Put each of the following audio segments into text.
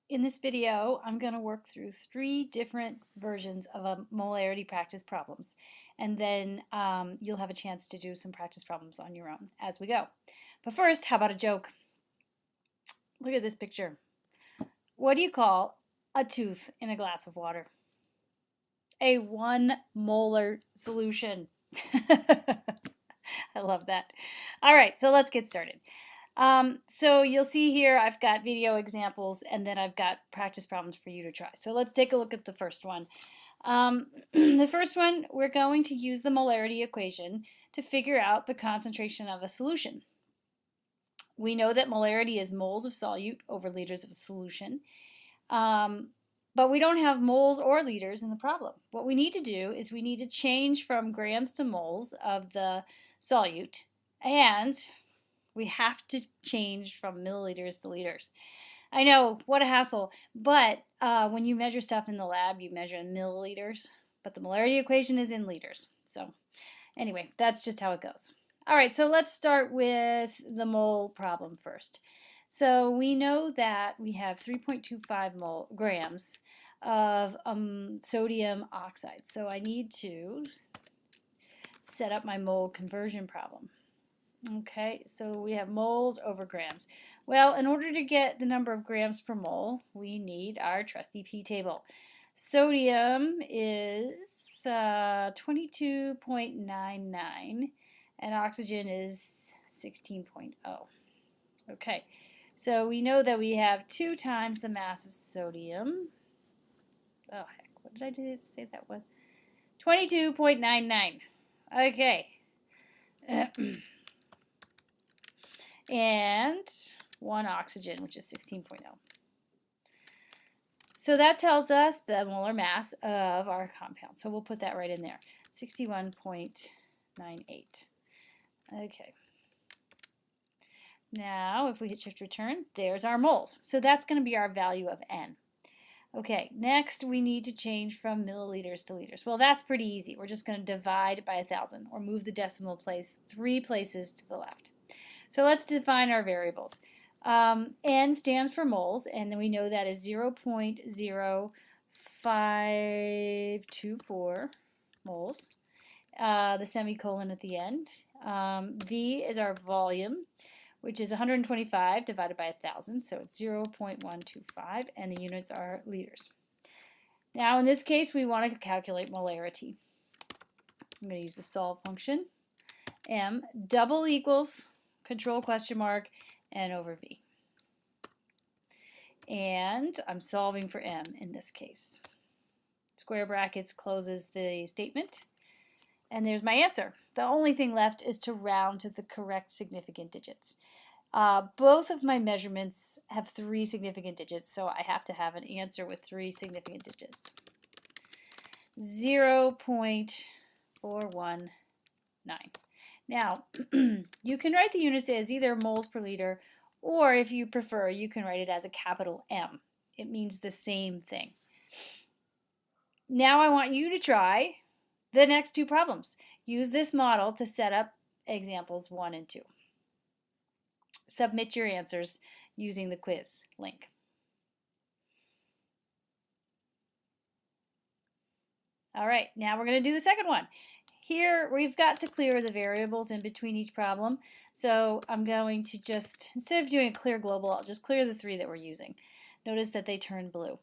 In this video, I'm going to work through 3 different versions of a molarity practice problems, and then you'll have a chance to do some practice problems on your own as we go. But first, how about a joke? Look at this picture. What do you call a tooth in a glass of water? A 1 molar solution. I love that. All right, so let's get started. So you'll see here I've got video examples and then I've got practice problems for you to try. So let's take a look at the first one. The first one, we're going to use the molarity equation to figure out the concentration of a solution. We know that molarity is moles of solute over liters of solution, but we don't have moles or liters in the problem. What we need to do is we need to change from grams to moles of the solute, and we have to change from milliliters to liters. I know, what a hassle, but when you measure stuff in the lab, you measure in milliliters, but the molarity equation is in liters. So anyway, that's just how it goes. All right, so let's start with the mole problem first. So we know that we have 3.25 grams of sodium oxide. So I need to set up my mole conversion problem. Okay, so we have moles over grams. Well, in order to get the number of grams per mole, we need our trusty P table. Sodium is 22.99 and oxygen is 16.0. Okay, so we know that we have 2 times the mass of sodium. Oh heck, what did I say that was? 22.99. Okay. And 1 oxygen, which is 16.0. So that tells us the molar mass of our compound. So we'll put that right in there, 61.98. Okay. Now, if we hit shift return, there's our moles. So that's going to be our value of N. Okay, next we need to change from milliliters to liters. Well, that's pretty easy. We're just going to divide by 1,000 or move the decimal place 3 places to the left. So let's define our variables. N stands for moles, and then we know that is 0.0524 moles. The semicolon at the end. V is our volume, which is 125 divided by 1,000, so it's 0.125, and the units are liters. Now, in this case, we want to calculate molarity. I'm going to use the solve function. M double equals control question mark N over V. And I'm solving for M in this case. Square brackets closes the statement. And there's my answer. The only thing left is to round to the correct significant digits. Both of my measurements have 3 significant digits, so I have to have an answer with 3 significant digits. 0.419. Now, you can write the units as either moles per liter, or if you prefer, you can write it as a capital M. It means the same thing. Now I want you to try the next 2 problems. Use this model to set up examples 1 and 2. Submit your answers using the quiz link. All right, now we're going to do the second one. Here we've got to clear the variables in between each problem. So I'm going to just, instead of doing a clear global, I'll just clear the 3 that we're using. Notice that they turn blue.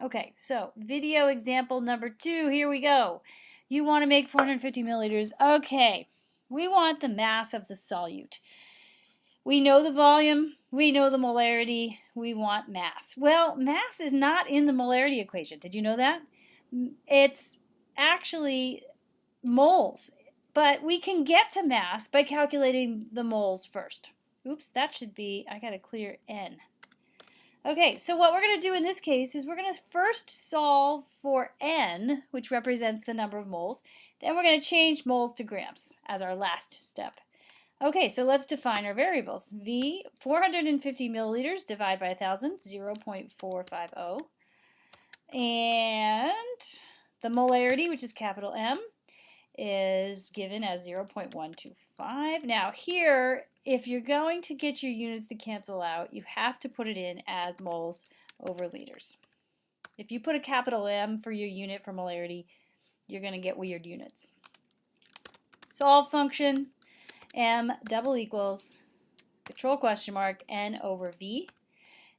Okay, so video example number 2, here we go. You want to make 450 milliliters. Okay, we want the mass of the solute. We know the volume, we know the molarity, we want mass. Well, mass is not in the molarity equation. Did you know that? It's actually moles, but we can get to mass by calculating the moles first. Oops, that should be, I gotta clear N. Okay, so what we're going to do in this case is we're going to first solve for N, which represents the number of moles. Then we're going to change moles to grams as our last step. Okay, so let's define our variables. V, 450 milliliters, divide by 1,000, 0.450. And the molarity, which is capital M, is given as 0.125. Now here, if you're going to get your units to cancel out, you have to put it in as moles over liters. If you put a capital M for your unit for molarity, you're going to get weird units. Solve function, M double equals control question mark N over V.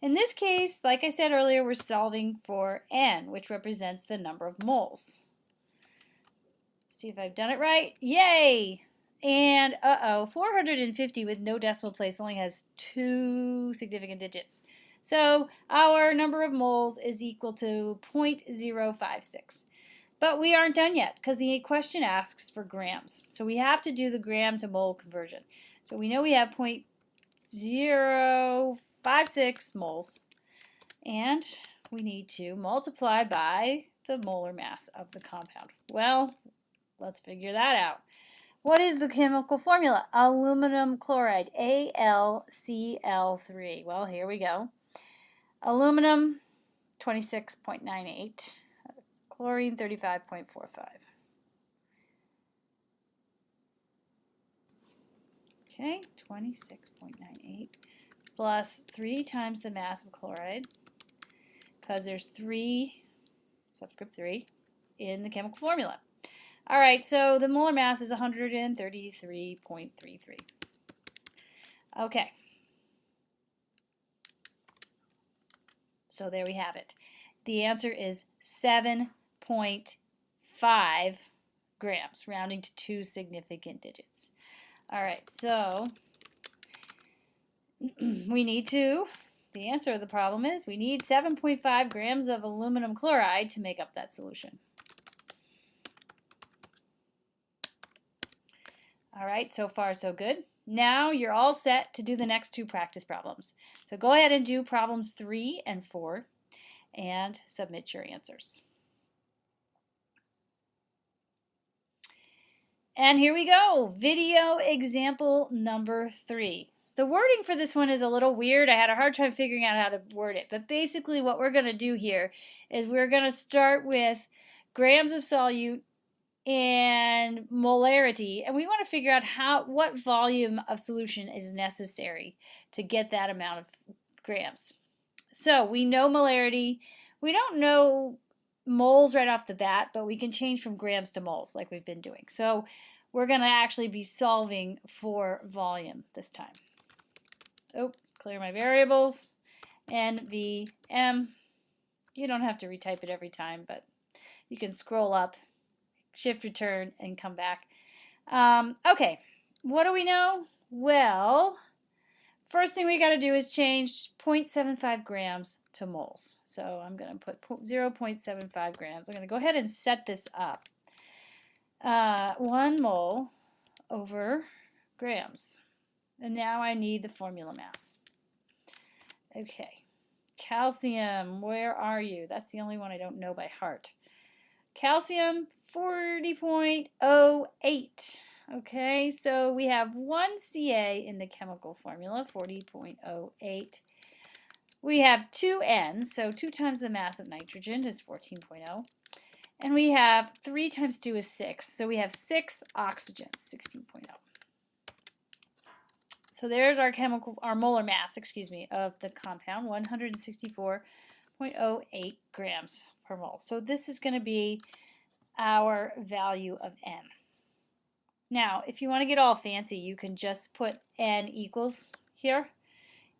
In this case, like I said earlier, we're solving for N, which represents the number of moles. See if I've done it right. Yay! And 450 with no decimal place only has 2 significant digits. So our number of moles is equal to 0.056. But we aren't done yet because the question asks for grams. So we have to do the gram to mole conversion. So we know we have 0.056 moles. And we need to multiply by the molar mass of the compound. Well, let's figure that out. What is the chemical formula? Aluminum chloride, AlCl3. Well, here we go. Aluminum, 26.98. Chlorine, 35.45. Okay, 26.98 plus 3 times the mass of chloride, because there's 3, subscript 3, in the chemical formula. All right, so the molar mass is 133.33. Okay. So there we have it. The answer is 7.5 grams, rounding to 2 significant digits. All right, so we need to, the answer of the problem is we need 7.5 grams of aluminum chloride to make up that solution. All right, so far so good. Now you're all set to do the next 2 practice problems. So go ahead and do problems 3 and 4 and submit your answers. And here we go, video example number 3. The wording for this one is a little weird. I had a hard time figuring out how to word it, but basically what we're going to do here is we're going to start with grams of solute and molarity, and we want to figure out what volume of solution is necessary to get that amount of grams. So we know molarity. We don't know moles right off the bat, but we can change from grams to moles like we've been doing. So we're going to actually be solving for volume this time. Oh, clear my variables. N, V, M. You don't have to retype it every time, but you can scroll up, shift return, and come back. Okay, what do we know? Well, first thing we got to do is change 0.75 grams to moles. So I'm going to put 0.75 grams. I'm going to go ahead and set this up. 1 mole over grams. And now I need the formula mass. Okay, calcium, where are you? That's the only one I don't know by heart. Calcium, 40.08. Okay, so we have 1 Ca in the chemical formula, 40.08. We have 2 N's, so 2 times the mass of nitrogen is 14.0. And we have 3 times 2 is 6, so we have 6 oxygens, 16.0. So there's our molar mass, of the compound, 164.08 grams per mole. So this is going to be our value of N. Now, if you want to get all fancy, you can just put N equals here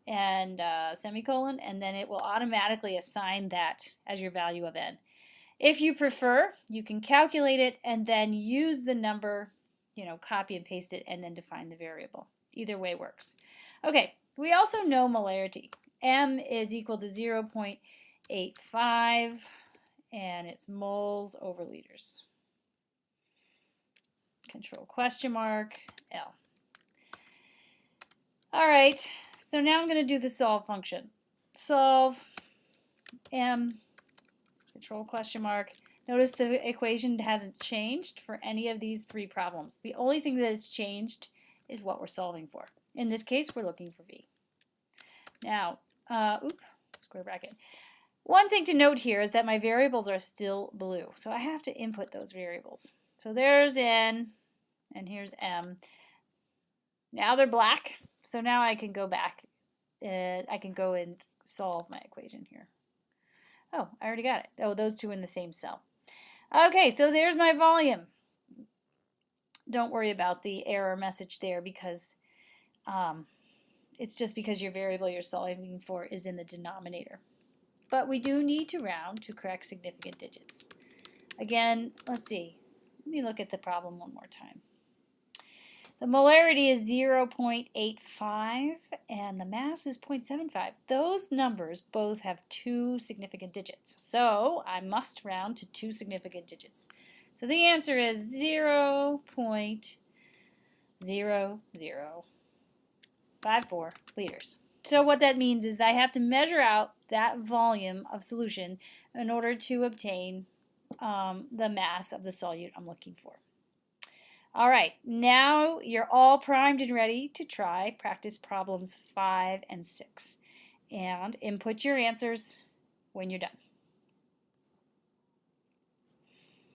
and semicolon, and then it will automatically assign that as your value of N. If you prefer, you can calculate it and then use the number, copy and paste it, and then define the variable. Either way works. Okay, we also know molarity. M is equal to 0.85, and it's moles over liters. Control question mark, L. All right, so now I'm going to do the solve function. Solve M, control question mark. Notice the equation hasn't changed for any of these 3 problems. The only thing that has changed is what we're solving for. In this case, we're looking for V. Now, square bracket. One thing to note here is that my variables are still blue, so I have to input those variables. So there's N, and here's M. Now they're black, so now I can go back. I can go and solve my equation here. Oh, I already got it. Oh, those two in the same cell. Okay, so there's my volume. Don't worry about the error message there because it's just because your variable you're solving for is in the denominator. But we do need to round to correct significant digits. Again, let's see. Let me look at the problem one more time. The molarity is 0.85 and the mass is 0.75. Those numbers both have two significant digits. So I must round to two significant digits. So the answer is 0.0054 liters. So what that means is that I have to measure out that volume of solution in order to obtain the mass of the solute I'm looking for. All right, now you're all primed and ready to try practice problems 5 and 6. And input your answers when you're done.